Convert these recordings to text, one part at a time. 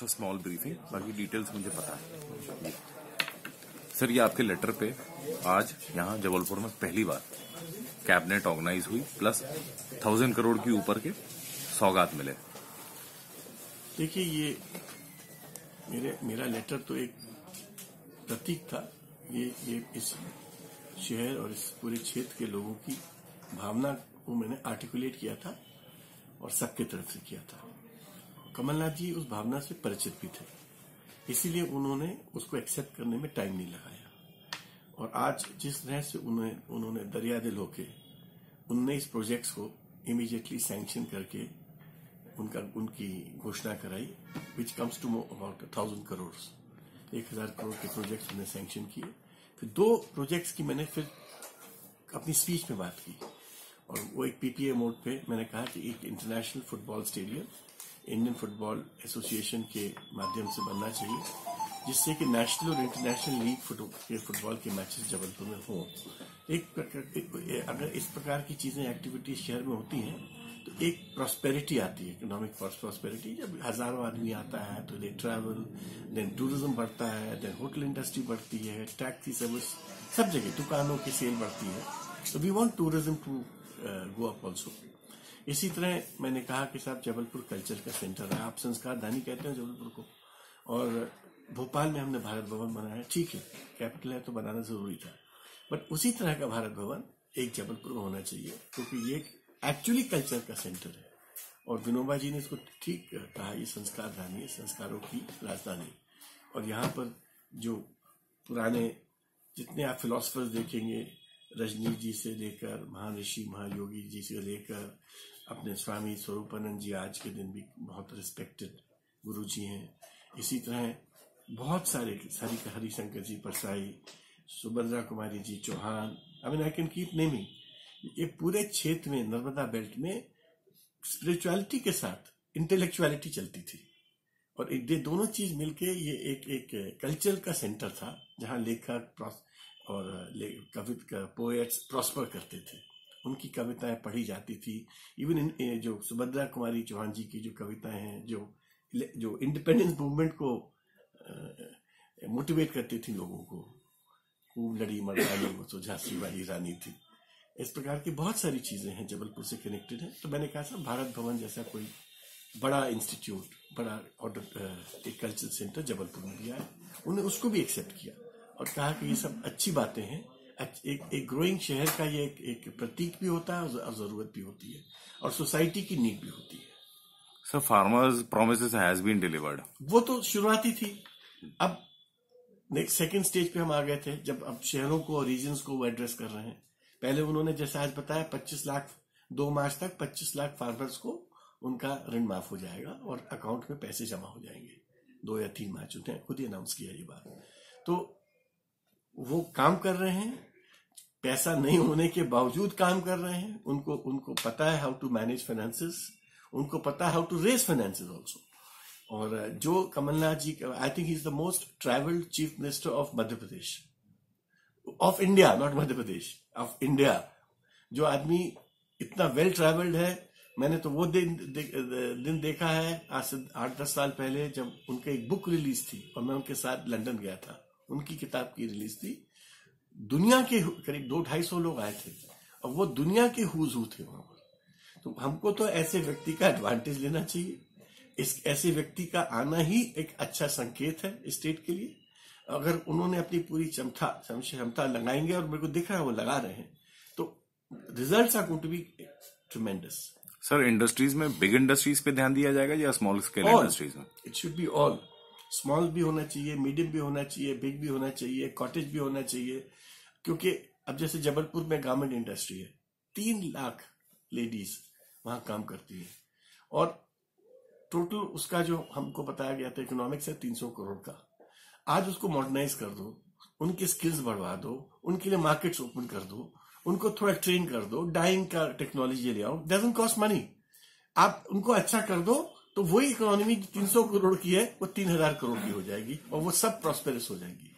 Small briefing, बाकी details मुझे पता है। सर, ये आपके लेटर पे आज यहाँ जबलपुर में पहली बार कैबिनेट ऑर्गेनाइज हुई, प्लस 1000 करोड़ की ऊपर के सौगात मिले। देखिए, ये मेरा लेटर तो एक प्रतीक था। ये इस शहर और इस पूरे क्षेत्र के लोगों की भावना को मैंने आर्टिकुलेट किया था और सबके तरफ से किया था। कमलनाथ जी उस भावना से परिचित भी थे, इसीलिए उन्होंने उसको एक्सेप्ट करने में टाइम नहीं लगाया। और आज जिस तरह से उन्होंने दरिया दिल होके 19 प्रोजेक्ट्स को इमीडिएटली सैंक्शन करके उनकी घोषणा कराई, which comes to about 1000 crore. 1000 crore के प्रोजेक्ट्स उन्हें सैंक्शन किए। फिर 2 प्रोजेक्ट्स की मैंने फिर अपनी स्पीच में बात की, और वो एक पीपीए मोड पे मैंने कहा कि एक international football stadium Indian football association के माध्यम से बनना चाहिए, जिससे कि नेशनल और इंटरनेशनल लीग फुटबॉल के मैचेस जबलपुर में हों। अगर इस प्रकार की चीजें एक्टिविटीज शहर में होती हैं तो एक प्रॉस्पेरिटी आती है, इकोनॉमिक प्रॉस्पेरिटी। जब हजारों आदमी आता है तो दे ट्रैवल, देन टूरिज्म बढ़ता है, देन होटल इंडस्ट्री बढ़ती है, टैक्सी सर्विस, सब जगह दुकानों की सेल बढ़ती है। तो we want tourism to go up also. इसी तरह मैंने कहा कि साहब, जबलपुर कल्चर का सेंटर है, आप संस्कार धानी कहते हैं जबलपुर को, और भोपाल में हमने भारत भवन बनाया। ठीक है, कैपिटल है तो बनाना जरूरी था, बट उसी तरह का भारत भवन एक जबलपुर में होना चाहिए, क्योंकि ये एक्चुअली कल्चर का सेंटर है। और विनोबा जी ने इसको ठीक कहा, ये संस्कार धानी है, संस्कारों की राजधानी। और यहाँ पर जो पुराने जितने आप फिलोसफर्स देखेंगे, रजनी जी से लेकर महर्षि महायोगी जी से लेकर अपने स्वामी स्वरूपानंद जी आज के दिन भी बहुत रिस्पेक्टेड गुरु जी हैं। इसी तरह बहुत सारे Harishankar ji Parsai, Subhadra Kumari ji Chauhan, I mean I can keep naming. ये पूरे क्षेत्र में, नर्मदा बेल्ट में स्पिरिचुअलिटी के साथ इंटेलेक्चुअलिटी चलती थी, और ये दोनों चीज मिलके ये एक कल्चर का सेंटर था, जहां लेखक और पोएट्स प्रॉस्पर करते थे, उनकी कविताएं पढ़ी जाती थी। इवन जो सुभद्रा कुमारी चौहान जी की जो कविताएं हैं, जो इंडिपेंडेंस मूवमेंट को मोटिवेट करती थी लोगों को, खूब लड़ी मर्दानी वो तो झांसी वाली रानी थी। इस प्रकार की बहुत सारी चीजें हैं जबलपुर से कनेक्टेड है। तो मैंने कहा साहब, भारत भवन जैसा कोई बड़ा इंस्टीट्यूट, बड़ा एक कल्चरल सेंटर जबलपुर में दिया है। उन्हें उसको भी एक्सेप्ट किया और कहा कि ये सब अच्छी बातें हैं। एक ग्रोइंग शहर का ये एक प्रतीक भी होता है और जरूरत भी होती है, और सोसाइटी की नीड भी होती है। Sir, farmers promises has been delivered, वो तो शुरुआती थी। अब नेक्स्ट सेकंड स्टेज पे हम आ गए थे, जब अब शहरों को और रीजन्स को वो एड्रेस कर रहे हैं। पहले उन्होंने जैसा आज बताया 25 लाख 2 मार्च तक 25 लाख फार्मर्स को उनका ऋण माफ हो जाएगा और अकाउंट में पैसे जमा हो जाएंगे। 2 या 3 मार्च उन्हें खुद ही अनाउंस किया ये बात। तो वो काम कर रहे हैं, पैसा नहीं होने के बावजूद काम कर रहे हैं। उनको पता है हाउ टू मैनेज फाइनेंसेस, उनको पता है how to raise finances also. और जो Kamalnath ji, I think he is the most travelled chief minister of Madhya Pradesh, of India, not Madhya Pradesh, of India. जो आदमी इतना वेल ट्रैवल्ड है, मैंने तो वो दिन देखा है आज से 8-10 साल पहले, जब उनकी एक बुक रिलीज थी और मैं उनके साथ लंदन गया था। उनकी किताब की रिलीज थी। दुनिया के करीब 200-250 लोग आए थे, और वो दुनिया के हुज हू थे वहां पर। तो हमको तो ऐसे व्यक्ति का एडवांटेज लेना चाहिए। ऐसे व्यक्ति का आना ही एक अच्छा संकेत है स्टेट के लिए। अगर उन्होंने अपनी पूरी क्षमता लगाएंगे, और मेरे को दिख रहा है वो लगा रहे हैं, तो results are going to be tremendous. Sir, industries में बिग इंडस्ट्रीज पे ध्यान दिया जाएगा या स्मॉल स्केल इंडस्ट्रीज में? It should be all. Small भी होना चाहिए, मीडियम भी होना चाहिए, बिग भी होना चाहिए, कॉटेज भी होना चाहिए। क्योंकि अब जैसे जबलपुर में गारमेंट इंडस्ट्री है, 3 लाख लेडीज वहां काम करती है, और टोटल उसका जो हमको बताया गया था इकोनॉमिक्स है 300 करोड़ का। आज उसको मॉडर्नाइज कर दो, उनकी स्किल्स बढ़वा दो, उनके लिए मार्केट्स ओपन कर दो, उनको थोड़ा ट्रेन कर दो, डाइंग का टेक्नोलॉजी ले आओ, डजंट कॉस्ट मनी। आप उनको अच्छा कर दो तो वही इकोनॉमी 300 करोड़ की है वो 3000 करोड़ की हो जाएगी, और वो सब प्रॉस्पेरस हो जाएगी।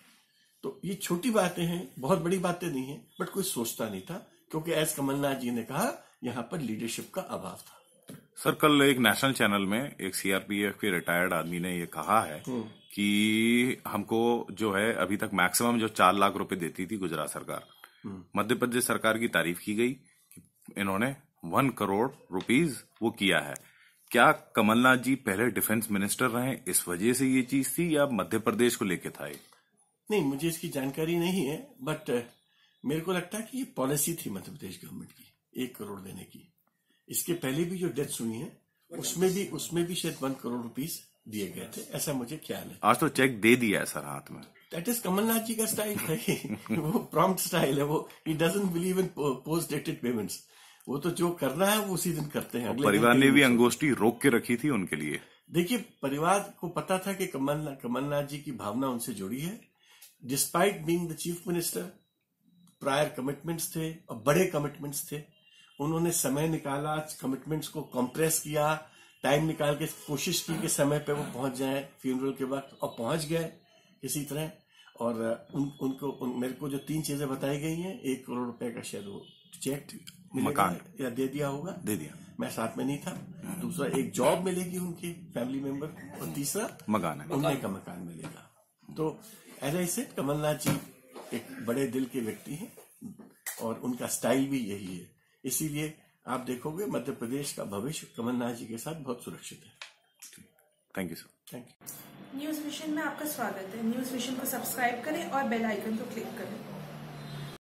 तो ये छोटी बातें हैं, बहुत बड़ी बातें नहीं है, बट कोई सोचता नहीं था, क्योंकि एज कमलनाथ जी ने कहा, यहां पर लीडरशिप का अभाव था। सर कल एक नेशनल चैनल में एक सीआरपीएफ के रिटायर्ड आदमी ने ये कहा है कि हमको जो है अभी तक मैक्सिमम जो 4 लाख रुपए देती थी गुजरात सरकार, मध्य प्रदेश सरकार की तारीफ की गई कि इन्होंने 1 करोड़ रुपीज वो किया है। क्या कमलनाथ जी पहले डिफेंस मिनिस्टर रहे, इस वजह से ये चीज थी, या मध्य प्रदेश को लेके था? नहीं, मुझे इसकी जानकारी नहीं है, बट मेरे को लगता है कि ये पॉलिसी थी मध्य प्रदेश गवर्नमेंट की 1 करोड़ देने की। इसके पहले भी जो डेथ्स हुई हैं उसमें भी शायद 1 करोड़ रुपीस दिए गए थे, ऐसा मुझे ख्याल है। आज तो चेक दे दिया है सर हाथ में। दैट इज कमलनाथ जी का स्टाइल है। वो प्रॉम्प्ट स्टाइल है, वो he doesn't believe in post dated payments. वो तो जो करना है वो उसी दिन करते हैं। परिवार ने भी अंगोष्ठी रोक के रखी थी उनके लिए। देखिए, परिवार को पता था कि कमलनाथ जी की भावना उनसे जुड़ी है। Despite being the chief minister, prior commitments थे और बड़े कमिटमेंट्स थे। उन्होंने समय निकाला, कमिटमेंट्स को कंप्रेस किया, टाइम निकाल के कोशिश की कि समय पे वो पहुंच जाए फ्यूनरल के वक्त, और पहुंच गए किसी तरह। और मेरे को जो 3 चीजें बताई गई हैं, 1 करोड़ रुपए का शायद वो चेक मकान या दे दिया होगा, दे दिया, मैं साथ में नहीं था। दूसरा, एक जॉब मिलेगी उनके फैमिली मेंबर, और तीसरा मकान है, उनने का मकान मिलेगा। तो एज आई सेड, कमलनाथ जी एक बड़े दिल के व्यक्ति हैं और उनका स्टाइल भी यही है। इसीलिए आप देखोगे मध्य प्रदेश का भविष्य कमलनाथ जी के साथ बहुत सुरक्षित है। Thank you sir. Thank you. News vision में आपका स्वागत है। न्यूज़ विजन को सब्सक्राइब करें और बेल आइकन को क्लिक करें।